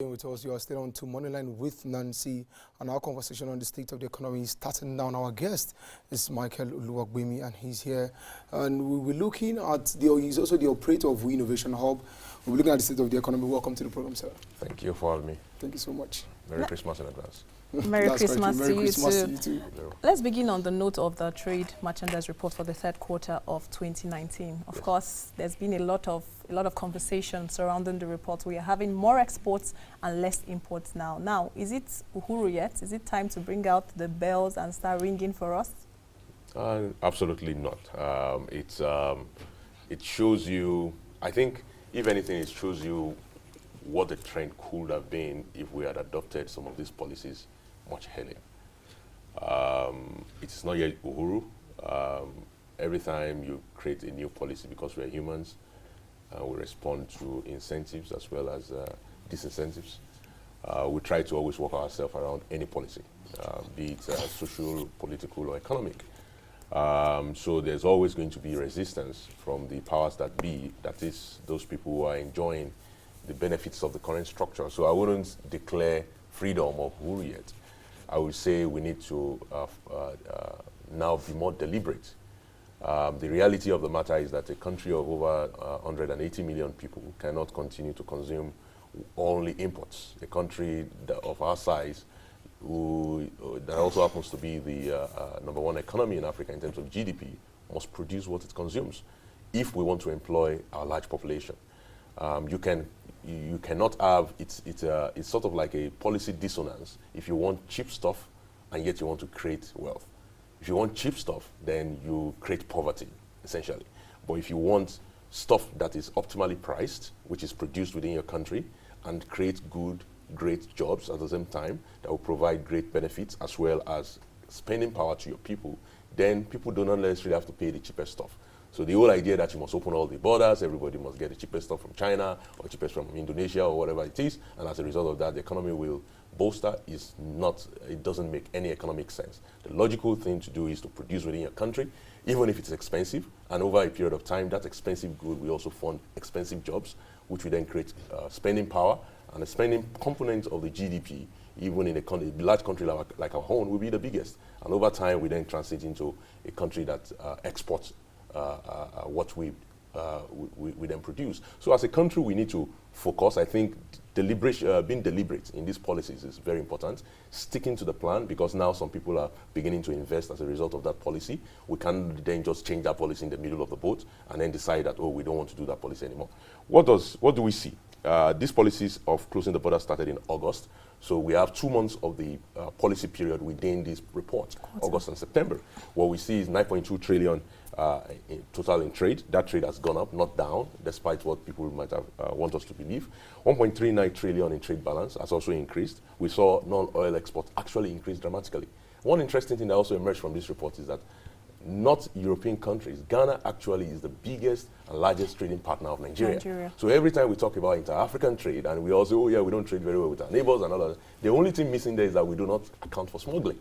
With us, you are still on to Moneyline with Nancy, and our conversation on the state of the economy is starting now. Our guest is Michael Oluwagbemi, and he's here, and we'll be looking at he's also the operator of We Innovation Hub. We'll be looking at the state of the economy. Welcome to the program, sir. Thank you for having me. Thank you so much. Merry Christmas in advance. Merry Christmas to you too. Let's begin on the note of the trade merchandise report for the third quarter of 2019. Of course, there's been a lot of conversation surrounding the report. We are having more exports and less imports now. Now, is it Uhuru yet? Is it time to bring out the bells and start ringing for us? Absolutely not. It shows you, I think, if anything, it shows you what the trend could have been if we had adopted some of these policies much earlier. It's not yet Uhuru. Every time you create a new policy, because we're humans, we respond to incentives as well as disincentives. We try to always work ourselves around any policy, be it social, political, or economic. So there's always going to be resistance from the powers that be, that is, those people who are enjoying the benefits of the current structure. So I wouldn't declare freedom of Uhuru yet. I would say we need to now be more deliberate. The reality of the matter is that a country of over 180 million people cannot continue to consume only imports. A country of our size, that also happens to be the #1 economy in Africa in terms of GDP, must produce what it consumes if we want to employ our large population. You cannot have, it's sort of like a policy dissonance if you want cheap stuff and yet you want to create wealth. If you want cheap stuff, then you create poverty, essentially. But if you want stuff that is optimally priced, which is produced within your country, and create good, great jobs at the same time that will provide great benefits as well as spending power to your people, then people do not necessarily have to pay the cheapest stuff. So the whole idea that you must open all the borders, everybody must get the cheapest stuff from China or cheapest from Indonesia or whatever it is, and as a result of that, the economy will bolster, is not, it doesn't make any economic sense. The logical thing to do is to produce within your country, even if it's expensive, and over a period of time, that expensive good will also fund expensive jobs, which will then create spending power, and the spending component of the GDP, even in a large country like our own, will be the biggest. And over time, we then transit into a country that exports what we then produce. So as a country, we need to focus. I think being deliberate in these policies is very important. Sticking to the plan, because now some people are beginning to invest as a result of that policy. We can't then just change that policy in the middle of the boat and then decide that, oh, we don't want to do that policy anymore. What do we see? These policies of closing the border started in August. So we have 2 months of the policy period within this report, August and September. What we see is 9.2 trillion in total in trade. That trade has gone up, not down, despite what people might have want us to believe. 1.39 trillion in trade balance has also increased. We saw non-oil exports actually increase dramatically. One interesting thing that also emerged from this report is that not European countries, Ghana actually is the biggest and largest trading partner of Nigeria. So every time we talk about inter-African trade, and we also, oh yeah, we don't trade very well with our neighbors and all that, the only thing missing there is that we do not account for smuggling.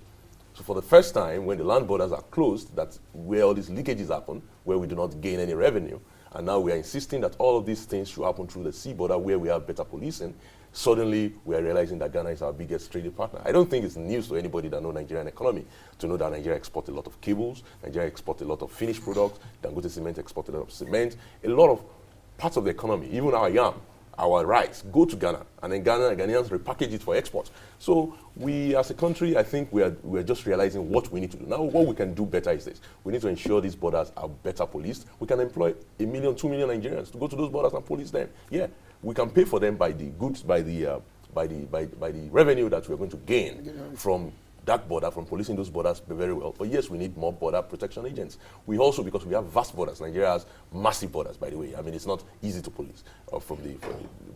So for the first time, when the land borders are closed, that's where all these leakages happen, where we do not gain any revenue. And now we are insisting that all of these things should happen through the sea border, where we have better policing. Suddenly, we are realizing that Ghana is our biggest trading partner. I don't think it's news to anybody that knows Nigerian economy to know that Nigeria exports a lot of cables, Nigeria exports a lot of finished products, Dangote Cement exports a lot of cement, a lot of parts of the economy, even our yam, our rice, go to Ghana, and then Ghanaians repackage it for export. So we, as a country, I think we're just realizing what we need to do. Now, what we can do better is this. We need to ensure these borders are better policed. We can employ 1 million, 2 million Nigerians to go to those borders and police them. Yeah, we can pay for them by the goods, by the revenue that we're going to gain from that border, from policing those borders very well. But yes, we need more border protection agents. We also, because we have vast borders, Nigeria has massive borders, by the way. I mean, it's not easy to police. From the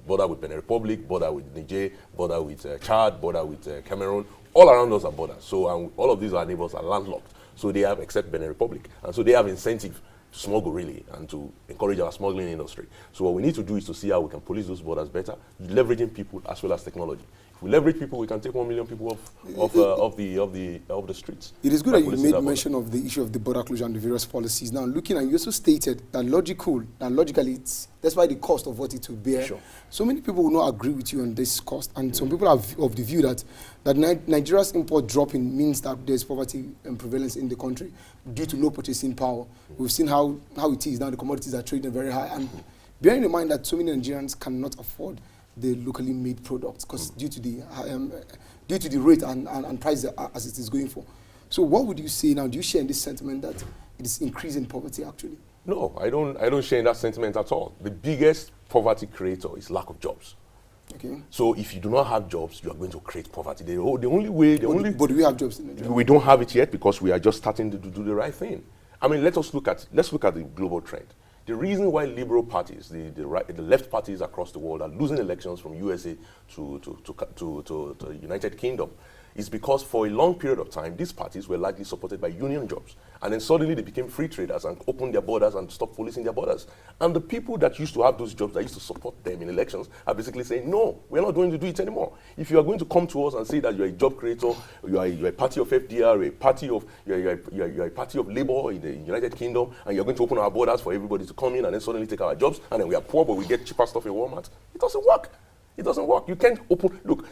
border with Benin Republic, border with Niger, border with Chad, border with Cameroon, all around us are borders. So all of these our neighbors are landlocked. So they have, except Benin Republic. And so they have incentive to smuggle really and to encourage our smuggling industry. So what we need to do is to see how we can police those borders better, leveraging people as well as technology. If we leverage people, we can take 1 million people off the streets. It is good that you made mention of the issue of the border closure and the various policies. Now, looking at, you also stated that logically despite the cost of what it will bear. Sure. So many people will not agree with you on this cost, and some people are of the view that Nigeria's import dropping means that there's poverty and prevalence in the country due to low purchasing power. We've seen how it is now. The commodities are trading very high, and bearing in mind that so many Nigerians cannot afford the locally made products because due to the rate and price as it is going for. So what would you say now? Do you share in this sentiment that it is increasing poverty actually? No, I don't share in that sentiment at all. The biggest poverty creator is lack of jobs. Okay. So if you do not have jobs, you are going to create poverty. The only way, but do we have jobs in Nigeria? We don't have it yet because we are just starting to do the right thing. I mean, let's look at the global trend. The reason why liberal parties, the left parties across the world are losing elections from USA to United Kingdom is because for a long period of time, these parties were largely supported by union jobs. And then suddenly they became free traders and opened their borders and stopped policing their borders. And the people that used to have those jobs, that used to support them in elections, are basically saying, no, we're not going to do it anymore. If you are going to come to us and say that you're a job creator, you're a party of FDR, you're a party of Labour in the United Kingdom, and you're going to open our borders for everybody to come in and then suddenly take our jobs, and then we are poor, but we get cheaper stuff in Walmart, it doesn't work. It doesn't work. You can't open, look,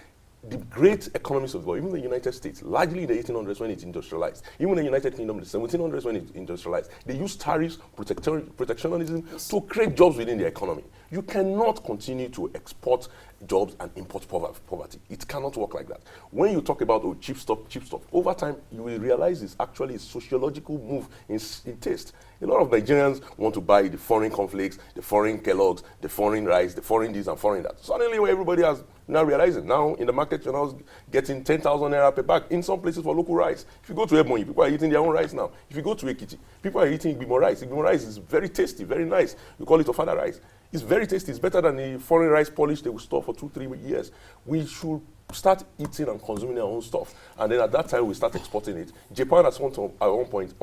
the great economies of the world, even the United States, largely in the 1800s when it industrialized, even the United Kingdom in the 1700s when it industrialized, they used tariffs, protectionism to create jobs within the economy. You cannot continue to export jobs and import poverty. It cannot work like that. When you talk about cheap stuff, over time you will realize it's actually a sociological move in taste. A lot of Nigerians want to buy the foreign cornflakes, the foreign Kellogg's, the foreign rice, the foreign this and foreign that. Suddenly everybody has now realizing, now in the market you're now getting 10,000 naira per bag in some places for local rice. If you go to Ebonyi, people are eating their own rice now. If you go to Ekiti, people are eating Igbimo rice. Igbimo rice is very tasty, very nice. We call it Ofada rice. It's very tasty. It's better than the foreign rice polish they will store for 2-3 years. We should start eating and consuming our own stuff. And then at that time, we start exporting it. Japan at one point,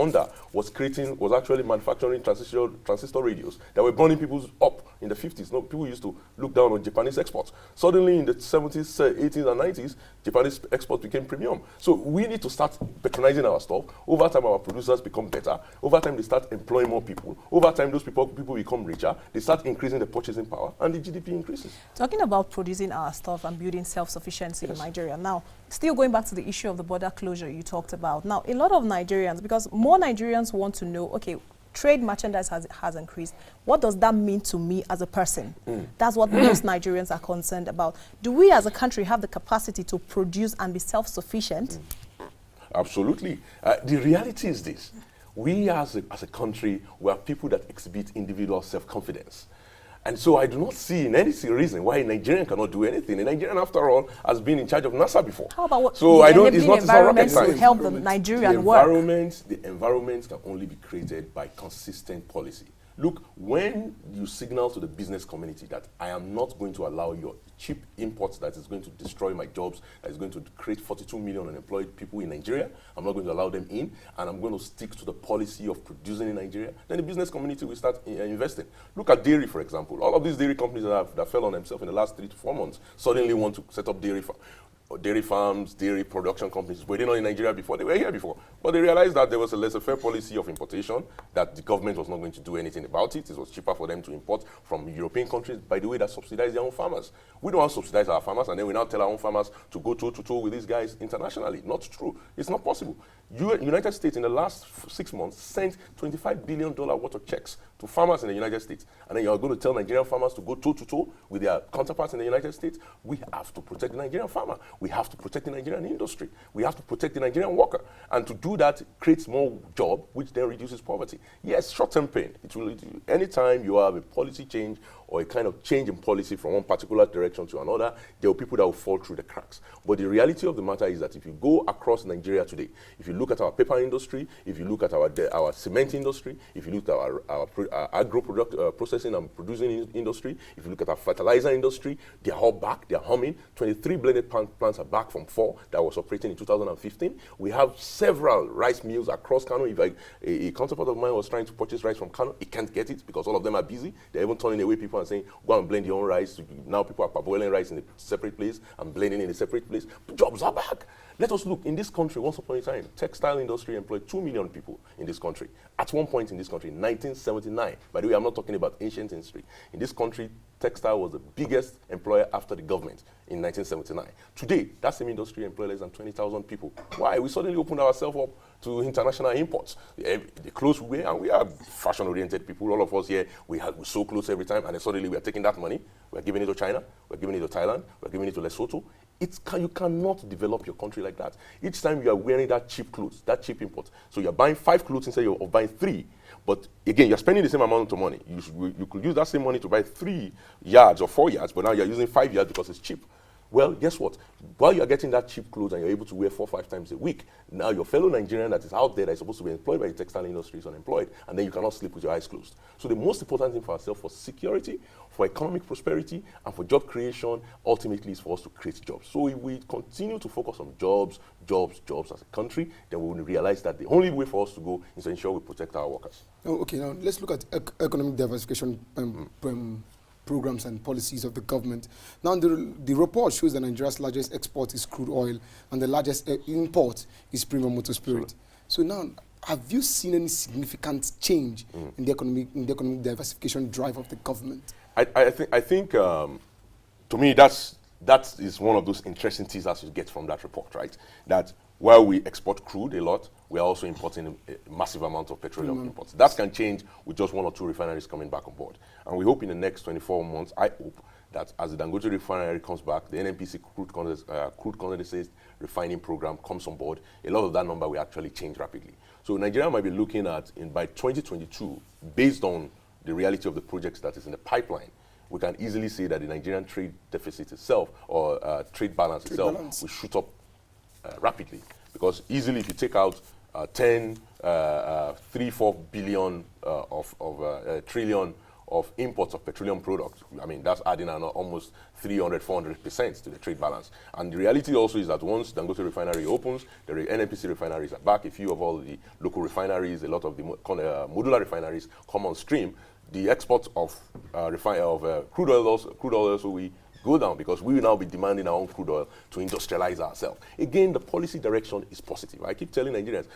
was actually manufacturing transistor radios that were burning people up in the 50s. No, people used to look down on Japanese exports. Suddenly in the 70s, 80s, and 90s, Japanese exports became premium. So we need to start patronizing our stuff. Over time, our producers become better. Over time, they start employing more people. Over time, those people become richer. They start increasing the purchasing power, and the GDP increases. Talking about producing our stuff and building self-sufficiency in Nigeria. Now, still going back to the issue of the border closure you talked about. Now, a lot of Nigerians, because more Nigerians want to know, okay, trade merchandise has increased. What does that mean to me as a person? That's what most Nigerians are concerned about. Do we as a country have the capacity to produce and be self-sufficient? Absolutely. The reality is this. We as a country, we are people that exhibit individual self-confidence. And so I do not see in any reason why a Nigerian cannot do anything. A Nigerian, after all, has been in charge of NASA before. How about what? So it's not environment to help the Nigerian work. The environment can only be created by consistent policy. Look, when you signal to the business community that I am not going to allow your cheap imports that is going to destroy my jobs, that is going to create 42 million unemployed people in Nigeria, I'm not going to allow them in, and I'm going to stick to the policy of producing in Nigeria, then the business community will start investing. Look at dairy, for example. All of these dairy companies that fell on themselves in the last 3 to 4 months suddenly want to set up dairy farms, dairy production companies. Were they not in Nigeria before? They were here before. But they realized that there was a laissez-faire policy of importation, that the government was not going to do anything about it. It was cheaper for them to import from European countries, by the way, that subsidize their own farmers. We don't want to subsidize our farmers, and then we now tell our own farmers to go toe-to-toe with these guys internationally. Not true. It's not possible. United States, in the last 6 months, sent $25 billion worth of checks to farmers in the United States. And then you're going to tell Nigerian farmers to go toe-to-toe with their counterparts in the United States? We have to protect the Nigerian farmer. We have to protect the Nigerian industry. We have to protect the Nigerian worker. And to do that creates more job, which then reduces poverty. Yes, short-term pain. Anytime you have a policy change or a kind of change in policy from one particular direction to another, there are people that will fall through the cracks. But the reality of the matter is that if you go across Nigeria today, if you look at our paper industry, if you look at our cement industry, if you look at our agro-processing and producing industry, if you look at our fertilizer industry, they are all back, they are humming. 23 blended plants are back from 4 that was operating in 2015. We have several rice mills across Kano. If a counterpart of mine was trying to purchase rice from Kano, he can't get it because all of them are busy. They're even turning away people and saying, go and blend your own rice. Now people are parboiling rice in a separate place and blending in a separate place. Jobs are back. Let us look, in this country, once upon a time, textile industry employed 2 million people in this country. At one point in this country, 1979, 1979. By the way, I'm not talking about ancient history. In this country, textile was the biggest employer after the government in 1979. Today, that same industry employs less than 20,000 people. Why? We suddenly opened ourselves up to international imports. The clothes we wear, and we are fashion-oriented people. All of us here, we sew clothes every time, and then suddenly we are taking that money, we're giving it to China, we're giving it to Thailand, we're giving it to Lesotho. You cannot develop your country like that. Each time you are wearing that cheap clothes, that cheap import, so you're buying 5 clothes instead of buying 3. But again, you're spending the same amount of money. You could use that same money to buy 3 yards or 4 yards, but now you're using 5 yards because it's cheap. Well, guess what? While you're getting that cheap clothes and you're able to wear 4 or 5 times a week, now your fellow Nigerian that is out there that is supposed to be employed by the textile industry is unemployed, and then you cannot sleep with your eyes closed. So the most important thing for ourselves, for security, for economic prosperity, and for job creation, ultimately is for us to create jobs. So if we continue to focus on jobs as a country, then we will realize that the only way for us to go is to ensure we protect our workers. Oh, okay, now let's look at economic diversification programs and policies of the government. Now, the report shows that Nigeria's largest export is crude oil and the largest import is premium motor spirit. So now, have you seen any significant change in the economic diversification drive of the government? I think to me, that is one of those interesting teasers you get from that report, right? That while we export crude a lot, we are also importing a massive amount of petroleum imports. That can change with just 1 or 2 refineries coming back on board. And we hope in the next 24 months, I hope that as the Dangote refinery comes back, the NNPC crude condensate refining program comes on board, a lot of that number will actually change rapidly. So Nigeria might be looking at, by 2022, based on the reality of the projects that is in the pipeline, we can easily say that the Nigerian trade deficit itself, or trade balance itself, will shoot up rapidly. Because easily, if you take out 3-4 billion trillion of imports of petroleum products, I mean, that's adding almost 300-400% to the trade balance. And the reality also is that once Dangote refinery opens, the NNPC refineries are back. A few of all the local refineries, a lot of the modular refineries come on stream. The export of crude oil also will go down, because we will now be demanding our own crude oil to industrialize ourselves. Again, the policy direction is positive. I keep telling Nigerians,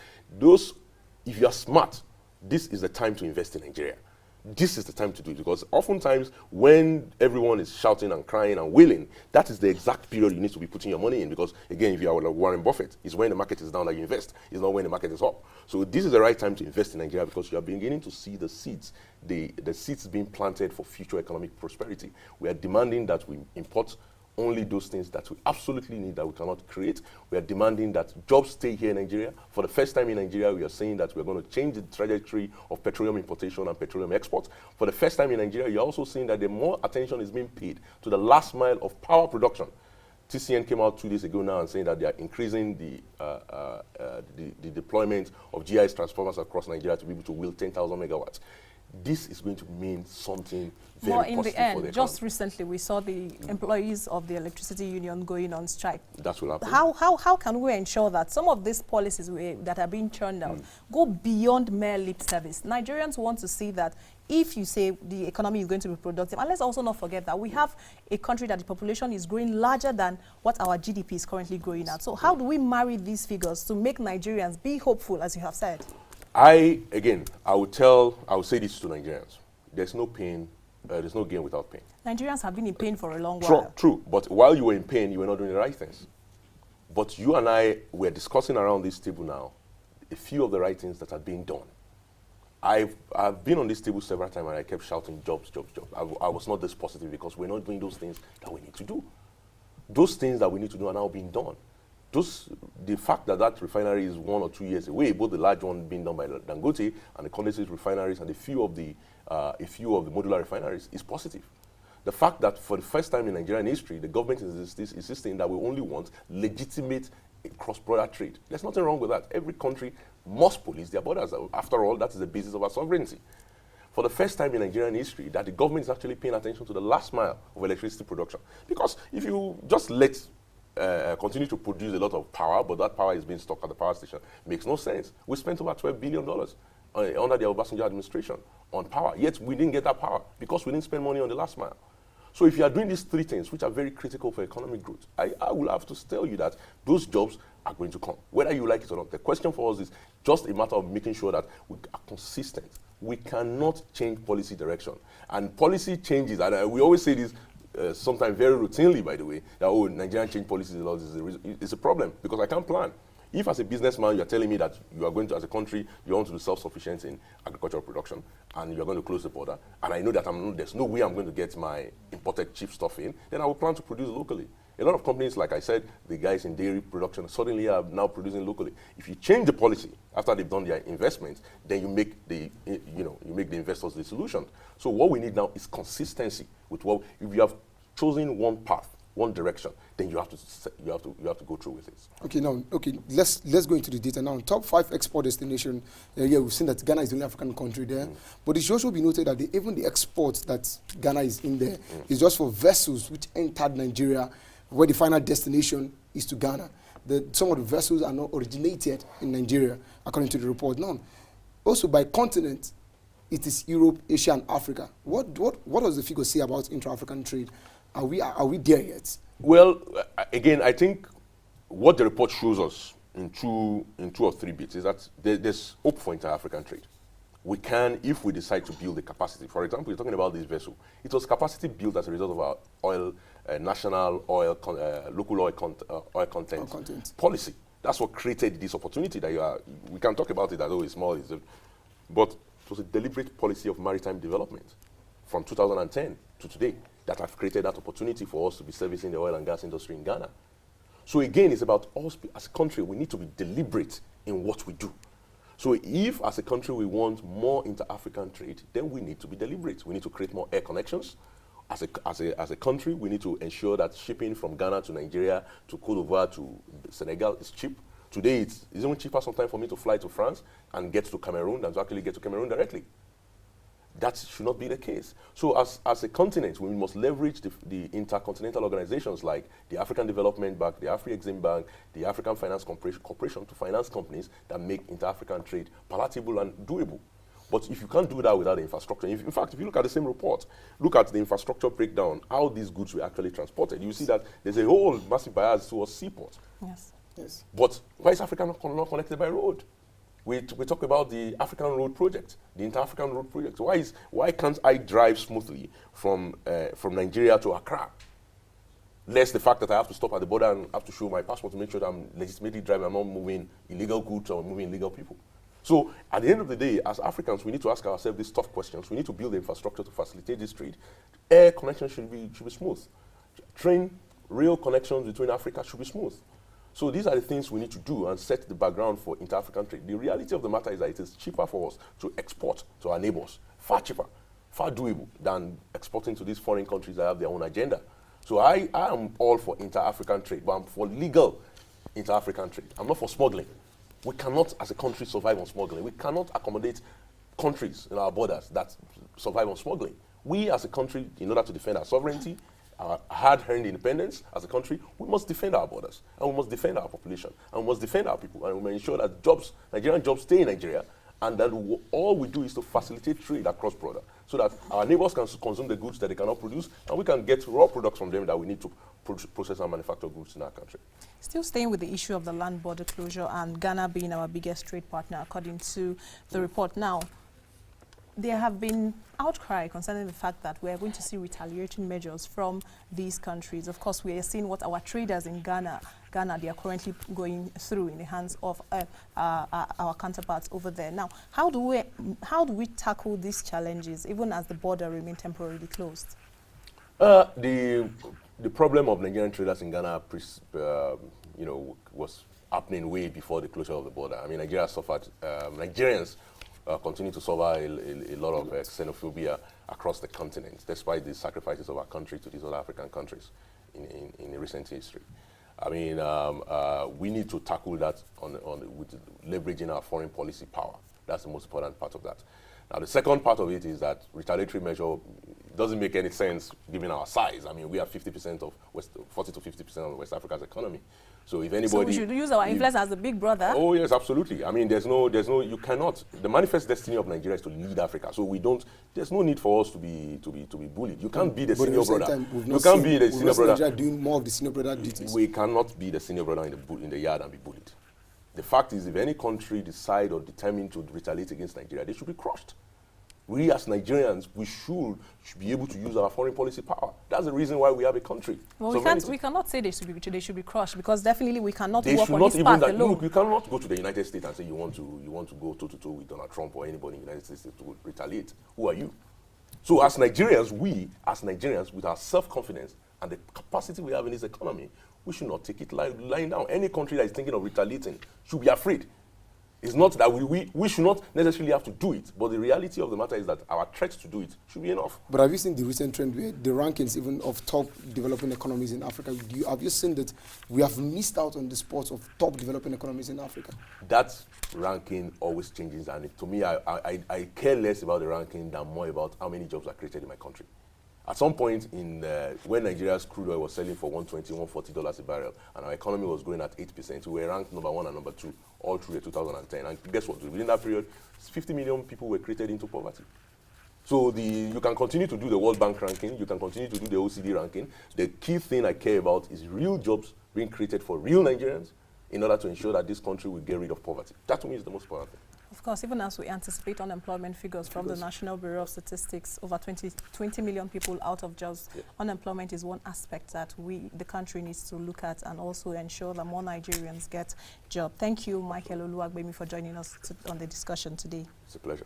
if you are smart, this is the time to invest in Nigeria. This is the time to do it, because oftentimes when everyone is shouting and crying and wailing, that is the exact period you need to be putting your money in, because again, if you are like Warren Buffett, it's when the market is down that you invest. It's not when the market is up. So this is the right time to invest in Nigeria, because you are beginning to see the seeds, the seeds being planted for future economic prosperity. We are demanding that we import only those things that we absolutely need, that we cannot create. We are demanding that jobs stay here in Nigeria. For the first time in Nigeria, we are saying that we are going to change the trajectory of petroleum importation and petroleum exports. For the first time in Nigeria, you're also seeing that the more attention is being paid to the last mile of power production. TCN came out 2 days ago now and saying that they are increasing the deployment of GIS transformers across Nigeria to be able to wield 10,000 megawatts. This is going to mean something very more in positive the end. for the Just economy. recently, we saw the employees of the electricity union going on strike. That will happen. How can we ensure that some of these policies that are being churned out go beyond mere lip service? Nigerians want to see that if you say the economy is going to be productive, and let's also not forget that we have a country that the population is growing larger than what our GDP is currently growing at. So how do we marry these figures to make Nigerians be hopeful, as you have said? I would say this to Nigerians. There's no pain, there's no gain without pain. Nigerians have been in pain for a long while. True, but while you were in pain, you were not doing the right things. But you and I were discussing around this table now a few of the right things that are being done. I've been on this table several times and I kept shouting jobs, jobs, jobs. I was not this positive because we're not doing those things that we need to do. Those things that we need to do are now being done. The fact that refinery is 1 or 2 years away, both the large one being done by Dangote and the condensate refineries and a few of the modular refineries, is positive. The fact that for the first time in Nigerian history, the government is insisting that we only want legitimate cross-border trade. There's nothing wrong with that. Every country must police their borders. After all, that is the basis of our sovereignty. For the first time in Nigerian history, that the government is actually paying attention to the last mile of electricity production. Because if you just continue to produce a lot of power, but that power is being stocked at the power station, makes no sense. We spent over $12 billion under the Obasanjo administration on power, yet we didn't get that power because we didn't spend money on the last mile. So if you are doing these 3 things, which are very critical for economic growth, I will have to tell you that those jobs are going to come, whether you like it or not. The question for us is just a matter of making sure that we are consistent We cannot change policy direction. And policy changes, and we always say this sometimes very routinely, by the way, that, oh, Nigerian change policies a lot is a problem, because I can't plan. If as a businessman you're telling me that you are going to, as a country, you want to be self-sufficient in agricultural production, and you're going to close the border, and I know that there's no way I'm going to get my imported cheap stuff in, then I will plan to produce locally. A lot of companies, like I said, the guys in dairy production suddenly are now producing locally. If you change the policy after they've done their investments, then you make the investors the solution. So what we need now is consistency with what, if you have chosen one path, one direction, then you have to go through with it. Okay, let's go into the data now. Top 5 export destination. We've seen that Ghana is the only African country there, but it should also be noted that even the exports that Ghana is in there is just for vessels which entered Nigeria, where the final destination is to Ghana. Some of the vessels are not originated in Nigeria, according to the report. Now, also by continent, it is Europe, Asia, and Africa. What does the figure say about intra-African trade? Are we there yet? Well, again, I think what the report shows us in two or three bits is that there's hope for inter-African trade. We can, if we decide to build the capacity. For example, you're talking about this vessel. It was capacity built as a result of our oil, national oil, local oil content policy. That's what created this opportunity that we can talk about it as though it's small, but it was a deliberate policy of maritime development from 2010 to today that have created that opportunity for us to be servicing the oil and gas industry in Ghana. So again, it's about us as a country, we need to be deliberate in what we do. So if as a country we want more inter-African trade, then we need to be deliberate. We need to create more air connections. As a country, we need to ensure that shipping from Ghana to Nigeria, to Cote d'Ivoire, to Senegal is cheap. Today, it's even cheaper sometimes for me to fly to France and get to Cameroon than to actually get to Cameroon directly. That should not be the case. So as a continent, we must leverage the intercontinental organizations like the African Development Bank, the Afri-Exim Bank, the African Finance Corporation to finance companies that make inter-African trade palatable and doable. But if you can't do that without the infrastructure, in fact, if you look at the same report, look at the infrastructure breakdown, how these goods were actually transported, you see that there's a whole massive bias towards seaport. Yes. But why is Africa not connected by road? We talk about the African Road Project, the Inter-African Road Project. Why can't I drive smoothly from Nigeria to Accra? Less the fact that I have to stop at the border and have to show my passport to make sure that I'm legitimately driving, I'm not moving illegal goods or moving illegal people. So at the end of the day, as Africans, we need to ask ourselves these tough questions. We need to build the infrastructure to facilitate this trade. Air connections should be smooth. Train, rail connections between Africa should be smooth. So these are the things we need to do and set the background for inter-African trade. The reality of the matter is that it is cheaper for us to export to our neighbors, far cheaper, far doable than exporting to these foreign countries that have their own agenda. So I am all for inter-African trade, but I'm for legal inter-African trade. I'm not for smuggling. We cannot, as a country, survive on smuggling. We cannot accommodate countries in our borders that survive on smuggling. We, as a country, in order to defend our sovereignty, our hard-earned independence as a country, we must defend our borders, and we must defend our population, and we must defend our people, and we must ensure that Nigerian jobs stay in Nigeria, and that all we do is to facilitate trade across border, so that our neighbors can consume the goods that they cannot produce, and we can get raw products from them that we need to process and manufacture goods in our country. Still staying with the issue of the land border closure and Ghana being our biggest trade partner, according to the report now, there have been outcry concerning the fact that we are going to see retaliatory measures from these countries. Of course, we are seeing what our traders in Ghana they are currently going through in the hands of our counterparts over there. Now, how do we tackle these challenges, even as the border remains temporarily closed? The problem of Nigerian traders in Ghana, was happening way before the closure of the border. I mean, Nigeria suffered. Nigerians continue to suffer a lot of xenophobia across the continent, despite the sacrifices of our country to these other African countries in recent history. I mean, we need to tackle that with leveraging our foreign policy power. That's the most important part of that. Now, the second part of it is that retaliatory measure doesn't make any sense given our size. I mean, we are 50% of 40 to 50% of West Africa's economy. So if anybody, so we should use our influence as the big brother. Oh yes, absolutely. I mean, there's no, you cannot. The manifest destiny of Nigeria is to lead Africa. So we don't. There's no need for us to be bullied. You can't be the senior brother. You can't be the senior brother. Nigeria doing more of the senior brother duties. We cannot be the senior brother in the yard and be bullied. The fact is, if any country decide or determine to retaliate against Nigeria, they should be crushed. We as Nigerians, we should be able to use our foreign policy power. That's the reason why we have a country. Well, we cannot say they should be crushed, because definitely we cannot they work should on not this even path that, alone. look, you cannot go to the United States and say you want to go toe-to-toe with Donald Trump or anybody in the United States to retaliate. Who are you? So as Nigerians, with our self-confidence and the capacity we have in this economy, we should not take it lying down. Any country that is thinking of retaliating should be afraid. It's not that we should not necessarily have to do it, but the reality of the matter is that our threat to do it should be enough. But have you seen the recent trend where the rankings even of top developing economies in Africa? Have you seen that we have missed out on the spots of top developing economies in Africa? That ranking always changes, and to me, I care less about the ranking than more about how many jobs are created in my country. At some point when Nigeria's crude oil was selling for $120, $140 a barrel, and our economy was growing at 8%, we were ranked number 1 and number 2 all through the 2010. And guess what? Within that period, 50 million people were created into poverty. So you can continue to do the World Bank ranking, you can continue to do the OECD ranking. The key thing I care about is real jobs being created for real Nigerians in order to ensure that this country will get rid of poverty. That to me is the most important thing. Of course, even as we anticipate unemployment figures from the National Bureau of Statistics, over 20 million people out of jobs, unemployment is one aspect that the country needs to look at, and also ensure that more Nigerians get jobs. Thank you, Michael Oluwagbemi, for joining us on the discussion today. It's a pleasure.